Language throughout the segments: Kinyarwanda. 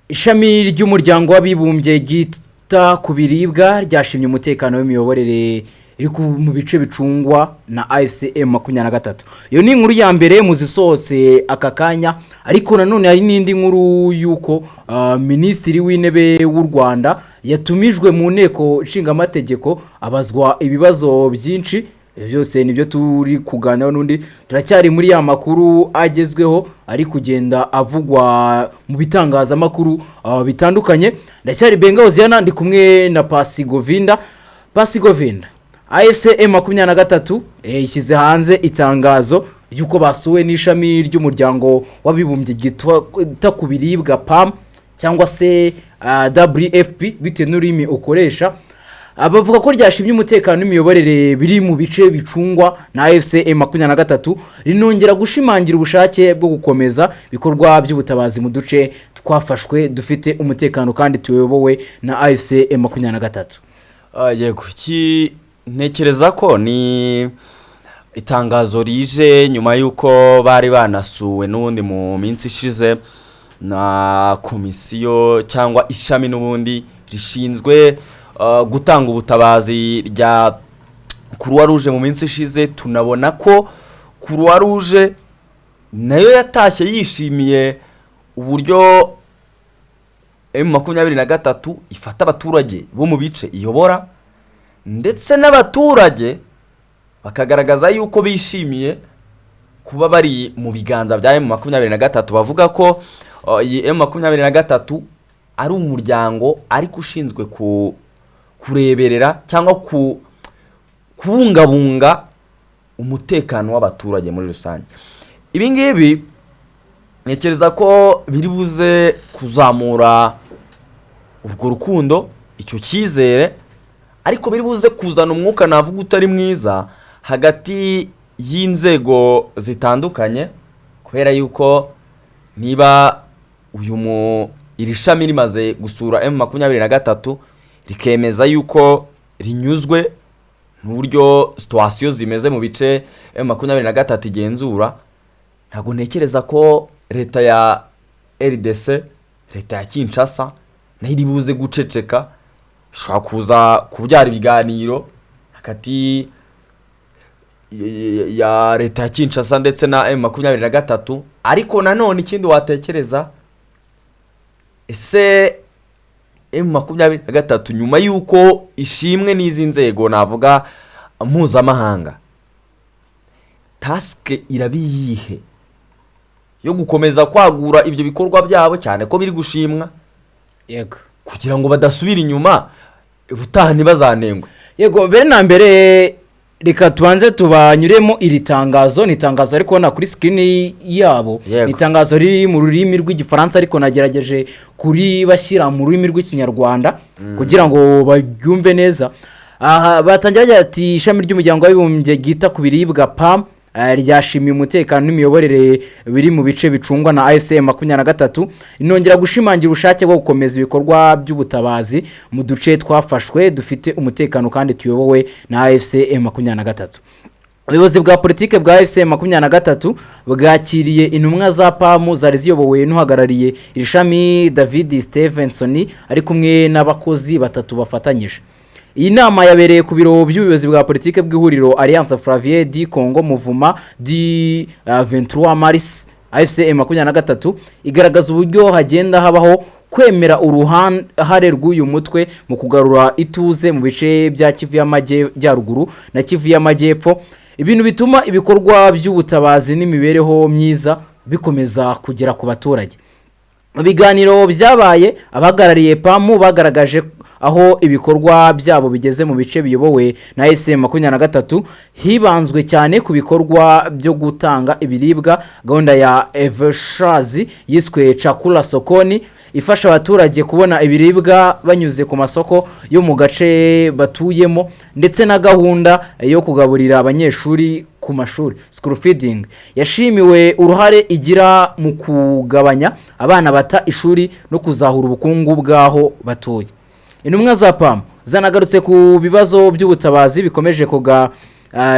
Ishami ry'umuryango w'abibumbye gita ku biribwa ryashimye umutekano w'imiyoborere iri mu bice bicungwa na AFCM 23. Iyo ni inkuru ya mbere muzisose aka kanya, ariko nanone hari n'indi nkuru yuko Minisitiri w'Intebe w'u Rwanda yatumijwe mu nteko nshingaamategeko abazwa ibibazo byinshi. Byose nibyo turi kuganira n'undi turacyari muri ya makuru agezweho ari kugenda avugwa mu bitangazamakuru bitandukanye. Ndacyari Bengoziyana ndi kumwe na Pasigovinda. AFCM 23 ishyize hanze itangazo yuko basuwe n'ishami ry'umuryango w'abibumbye gita ku biribwa PAM cyangwa se WFP bitewe n'ururimi ukoresha. Abavuga ko ryashimye umutekano n'imiyoborere biri mu bice bicungwa na AFCM 23 rinongera gushimangira ubushake bwo gukomeza bikorwa by'ubutabazi mu duce twafashwe dufite umutekano kandi tuyobowe na AFCM 23. Yego ntekereza ko ni itangazo rije nyuma yuko bari banasuwe n'ubundi mu minsi ishize na komisiyo cyangwa ishami n'ubundi rishinzwe gutanga ubutabazi rya Croix Rouge mu minsi ishize. Tunabona ko Croix Rouge nayo yatashye yishimiye uburyo M23 ifata abaturage bo mu bice iyobora, ndetse n'abaturage bakagaragaza yuko bishimiye kuba bari mu biganza bya M23. Bavuga ko iyi M23 ari umuryango ariko ushinzwe kureberera cyangwa kubungabunga umutekano w'abaturage muri rusange. Ibi ngibi ntekereza ko biri buze kuzamura urwo rukundo, icyo cyizere, ariko biri buze kuzana umwuka navuga utari mwiza hagati y'inzego zitandukanye, kubera yuko niba iri shami rimaze gusura M23 rikemeza yuko rinyuzwe n'uburyo situation zimeze mu bice M23 igenzura, ntago ntekereza ko leta ya RDC, leta ya Kinshasa nayo iri buze guceceka. Bishobora kuza kubyara ibiganiro hagati ya leta ya Kinshasa ndetse na M23. Ariko nanone ikindi watekereza, ese M23 nyuma yuko ishimwe n'izi nzego navuga mpuzamahanga, task irabiyihe yo gukomeza kwagura ibyo bikorwa byabo, cyane ko biri gushimwa, yego, kugira ngo badasubira inyuma ubutaha ntibazanengwe. Yego, mbere na mbere reka tubanze tubanyuremo iri tangazo. Ni tangazo ariko na kuri screen yabo, ni tangazo riri mu rurimi rw'igifaransa ariko nagerageje kuri bashyira mu rurimi rw'ikinyarwanda kugira ngo babyumve neza. Batangira ati ishami ry'umuryango w'abibumbye gita ku biribwa PAM ryashimiye umutekano n'imiyoborere biri mu bice bicungwa na AFCM 23, inongera gushimangira ubushake bwo gukomeza ibikorwa by'ubutabazi mu duce twafashwe dufite umutekano kandi tuyobowe na AFCM 23. Ubuyobozi bwa politike bwa AFCM 23 bwakiriye intumwa za PAM zari ziyobowe n'uhagarariye ishami David Stevenson ari kumwe n'abakozi batatu bafatanyije. Iyi nama yabereye ku biro by'ubuyobozi bwa politike bw'ihuriro Alliance Flavier di Congo Muvuma di 23 Mars. AFCM 23 igaragaza uburyo hagenda habaho kwemera uruhare rw'uyu mutwe mu kugarura ituze mu bice bya Kivu y'Amajyaruguru na Kivu y'Amajyepfo, ibintu bituma ibikorwa by'ubutabazi n'imibereho myiza bikomeza kugera ku baturage. Ibiganiro byabaye, abagarariye PAM bagaragaje aho ibikorwa byabo bigeze mu bice biyobowe na AFCM 23, hibanzwe cyane ku bikorwa byo gutanga ibiribwa. Gahunda ya Eveshazi yiswe Chakula Sokoni ifasha abaturage kubona ibiribwa banyuze ku masoko yo mu gace batuyemo, ndetse na gahunda yo kugaburira abanyeshuri ku mashuri school feeding yashimiwe uruhare igira mu kugabanya abana bata ishuri no kuzahura ubukungu bwaho batuye. Intumwa za PAM zanagarutse ku bibazo by'ubutabazi bikomeje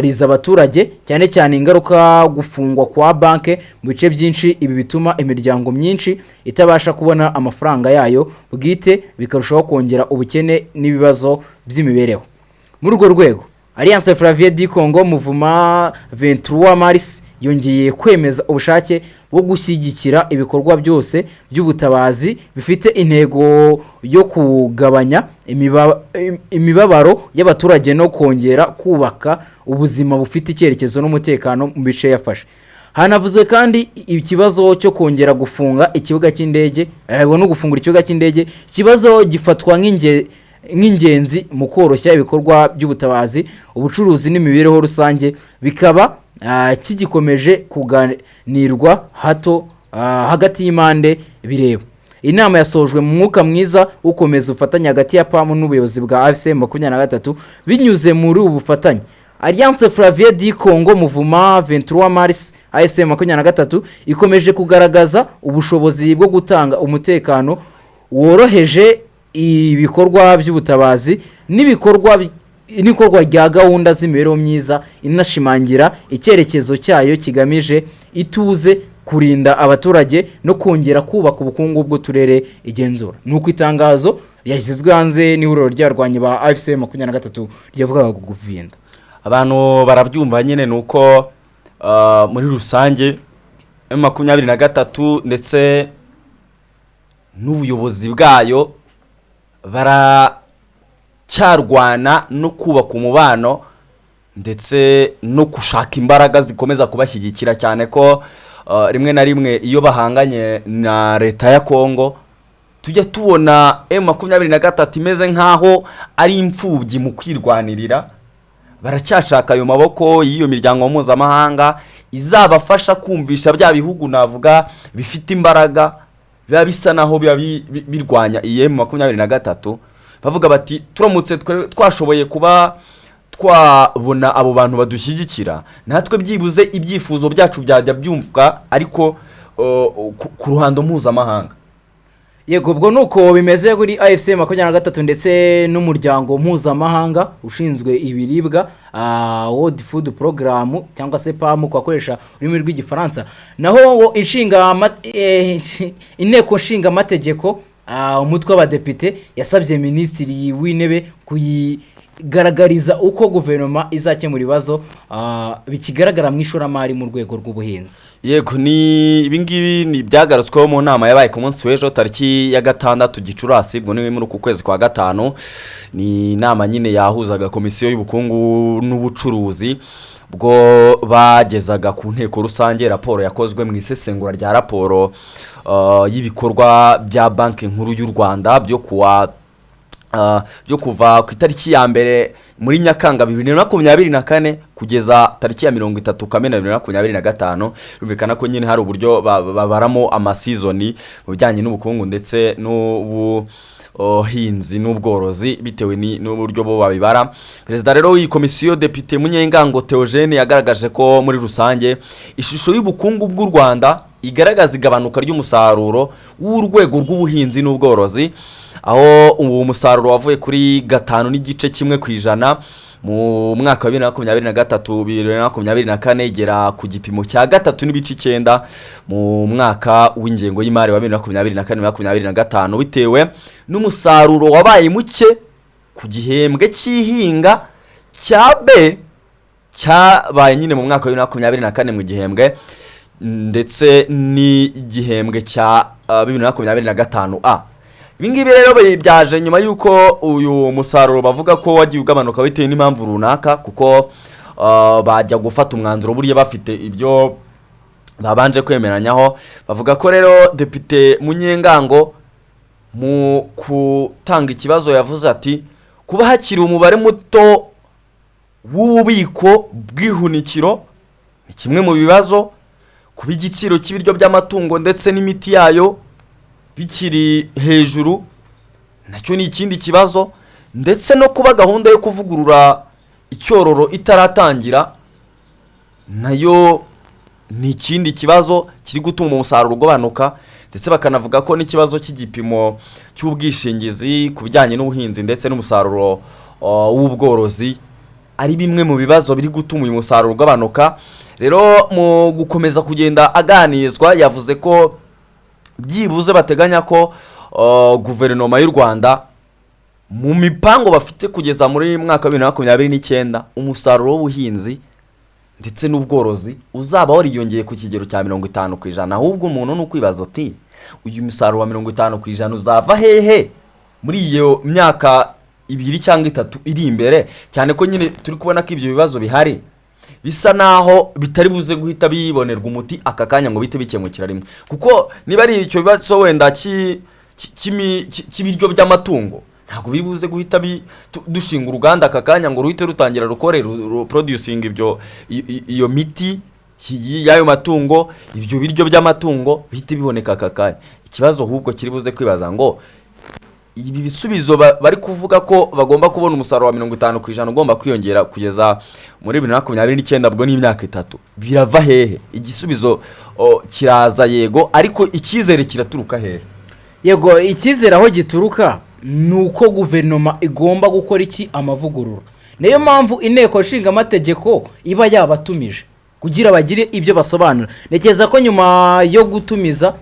riza abaturage cyane cyane ingaruka gufungwa kwa banke mu bice byinshi. Ibi bituma imiryango myinshi itabasha kubona amafaranga yayo bwite, bikarushaho kongera ubukene n'ibibazo by'imibereho. Muri urwo rwego Alliance Flavie du Congo Mouvement 23 Mars yongeye kwemeza ubushake bwo gushyigikira ibikorwa byose by'ubutabazi bifite intego yo kugabanya imibabaro y'abaturage no kongera kubaka ubuzima bufite icyerekezo n'umutekano mu bice yafashe. Hanavuzwe kandi ikibazo cyo kongera gufunga ikibuga cy'indege, no gufungura ikibuga cy'indege, ikibazo gifatwa nk'ingenzi mu koroshya ibikorwa by'ubutabazi, ubucuruzi n'imibereho rusange, bikaba kigikomeje kuganirwa hagati y'impande bireba. Inama yasojwe mu mwuka mwiza ukomeza ubufatanye hagati ya PAM n'ubuyobozi bwa AFC 23 binyuze muri ubu bufatanye. Alliance Flavie du Congo Mouvement 23 Mars AFC 23 ikomeje kugaragaza ubushobozi bwo gutanga umutekano woroheje ibikorwa by'ubutabazi n'ibikorwa rya gahunda z'imibereho myiza, inashimangira icyerekezo cyayo kigamije ituze, kurinda abaturage no kongera kubaka ubukungu bw'uturere igenzura. Nuko itangazo yashyizwe hanze n'ihuriro ry'abarwanyi ba AFC 23 ryavugaga kuguvinda. Abantu barabyumva nyine nuko muri rusange M23 ndetse n'ubuyobozi bwayo baracyarwana no kubaka umubano ndetse no gushaka imbaraga zikomeza kubashyigikira, cyane ko rimwe na rimwe iyo bahanganye na leta ya Congo tujya tubona M23 imeze nkaho ari imfubyi mu kwirwanirira. Baracyashaka ayo maboko y'iyo miryango mpuzamahanga izabafasha kumvisha bya bihugu navuga bifite imbaraga biba bisa naho birwanya iyi M23, bavuga bati turamutse twashoboye kuba twabona abo bantu badushyigikira, natwe byibuze ibyifuzo byacu byajya byumvwa ariko ku ruhando mpuzamahanga. Yego, ubwo nuko bimeze kuri AFC 23 ndetse n'umuryango mpuzamahanga ushinzwe ibiribwa World Food Program cyangwa se PAM kwakoresha ururimi rw'igifaransa. Naho inteko nshinga amategeko umutwe w'abadepite yasabye minisitiri w'intebe kuyigaragariza uko guverinoma izakemura ibibazo bikigaragara mu ishoramari mu rwego rw'ubuhinzi. Yego, ni ibingibi ni byagarutsweho mu nama yabaye ku munsi w'ejo tariki ya 6 Gicurasi, ubwo ni muri uku kwezi kwa 5. Ni inama nyine yahuzaga komisiyo y'ubukungu n'ubucuruzi, bwo bagezaga ku nteko rusange raporo yakozwe mu isesengura rya raporo y'ibikorwa bya banki nkuru y'u Rwanda byo kuva ku itariki ya mbere muri Nyakanga 2024 kugeza tariki ya 30 Kamena 2025. Rumvikana ko nyine hari uburyo babaramo amasizoni mu bijyanye n'ubukungu ndetse n'ubuhinzi n'ubworozi bitewe n'uburyo bo babibara. Perezida rero w'iyi komisiyo Depite Munyengango Theogene yagaragaje ko muri rusange ishusho y'ubukungu bw'u Rwanda igaragaza igabanuka ry'umusaruro w'urwego rw'ubuhinzi n'ubworozi, aho uwo musaruro wavuye kuri 5.1% mu mwaka wa 2023-2024 igera ku gipimo cya 3.9 mu mwaka w'ingengo y'imari wa 2024-2025, bitewe n'umusaruro wabaye muke ku gihembwe cy'ihinga cya B cyabaye nyine mu mwaka wa 2024 mu gihembwe ndetse n'igihembwe cya 2025A. Ibingibi rero byaje nyuma yuko uyu musaruro bavuga ko wagiye ugabanuka bitewe n'impamvu runaka, kuko bajya gufata umwanzuro buriya bafite ibyo babanje kwemeranyaho. Bavuga ko rero Depite Munyengango mu gutanga ikibazo yavuze ati kuba hakiri umubare muto w'ububiko bw'ihunikiro ni kimwe mu bibazo, kuba igiciro cy'ibiryo by'amatungo ndetse n'imiti yayo bikiri hejuru nacyo ni ikindi kibazo, ndetse no kuba gahunda yo kuvugurura icyororo itaratangira nayo ni ikindi kibazo kiri gutuma umusaruro ugabanuka. Ndetse bakanavuga ko n'ikibazo cy'igipimo cy'ubwishingizi ku bijyanye n'ubuhinzi ndetse n'umusaruro w'ubworozi ari bimwe mu bibazo biri gutuma uyu musaruro ugabanuka. Rero mu gukomeza kugenda aganizwa yavuze ko byibuze bateganya ko guverinoma y'u Rwanda mu mipango bafite kugeza muri mwaka 2029 umusaruro w'ubuhinzi ndetse n'ubworozi uzaba wariyongeye ku kigero cya 50%. Ahubwo umuntu n'ukwibaza ati uyu musaruro wa 50% uzava hehe muri iyo myaka 2 cyangwa 3 iri imbere, cyane ko nyine turi kubona ko ibyo bibazo bihari bisa naho bitari buze guhita bibonerwa umuti aka kanya ngo bite bikemukira rimwe. Kuko niba ari icyo bibazo wenda cy'ibiryo by'amatungo ntabwo biri buze guhita dushinga uruganda aka kanya ngo ruhite rutangira rukore producing iyo miti y'ayo matungo, ibyo biryo by'amatungo bihite biboneka aka kanya. Ikibazo ahubwo kiri buze kwibaza ngo ibi bisubizo bari kuvuga ko bagomba kubona umusaruro wa 50% ugomba kwiyongera kugeza muri 2029 bwo n'imyaka 3 birava hehe? Igisubizo kiraza yego, ariko icyizere kiraturuka hehe? Yego, icyizere aho gituruka nuko guverinoma igomba gukora iki? Amavugurura. Niyo mpamvu inteko nshinga amategeko iba yabatumije kugira bagire ibyo basobanura. Nekeza ko nyuma yo gutumiza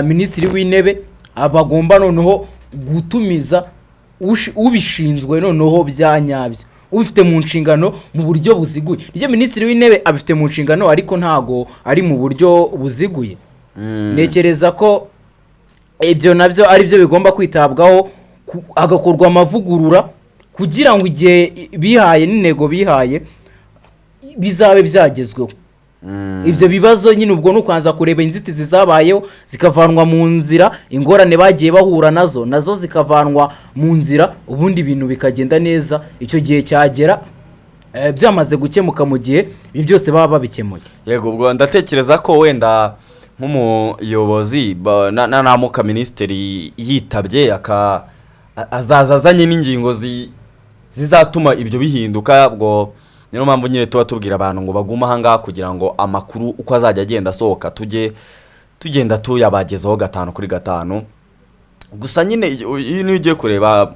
minisitiri w'intebe abagomba noneho gutumiza ubishinzwe noneho byanyabyo, ubifite mu nshingano mu buryo buziguye. Niyo minisitiri w'intebe abifite mu nshingano ariko ntago ari mu buryo buziguye. Nekereza ko ibyo nabyo ari byo bigomba kwitabwaho, agakorwa amavugurura kugira ngo igihe bihaye n'intego bihaye bizabe byagezweho. Ibyo bibazo nyine ubwo n'ukwanza kureba inzitizi zabayeho zikavanwa mu nzira, ingorane bagiye bahura nazo zikavanwa mu nzira, ubundi ibintu bikagenda neza. Icyo gihe cyagera byamaze gukemuka mu gihe ibi byose baba babikemuye. Yego, ubwo ndatekereza ko wenda nk'umuyobozi namuka minisitiri yitabye azazanye n'ingingo zizatuma ibyo bihinduka. Ubwo niyo mpamvu nyine tuba tubwira abantu ngo baguma ahangaha kugira ngo amakuru uko azajya agenda asohoka tugenda tuyabagezaho 5 kuri 5. Gusa nyine iyo ugiye kureba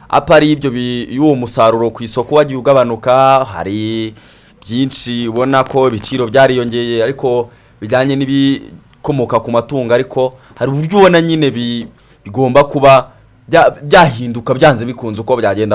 apari ibyo y'uwo musaruro ku isoko wagiye ugabanuka, hari byinshi ubona ko ibiciro byariyongeye ariko bijyanye n'ibikomoka ku matungo, ariko hari uburyo ubona nyine bigomba kuba byahinduka byanze bikunze uko byagenda.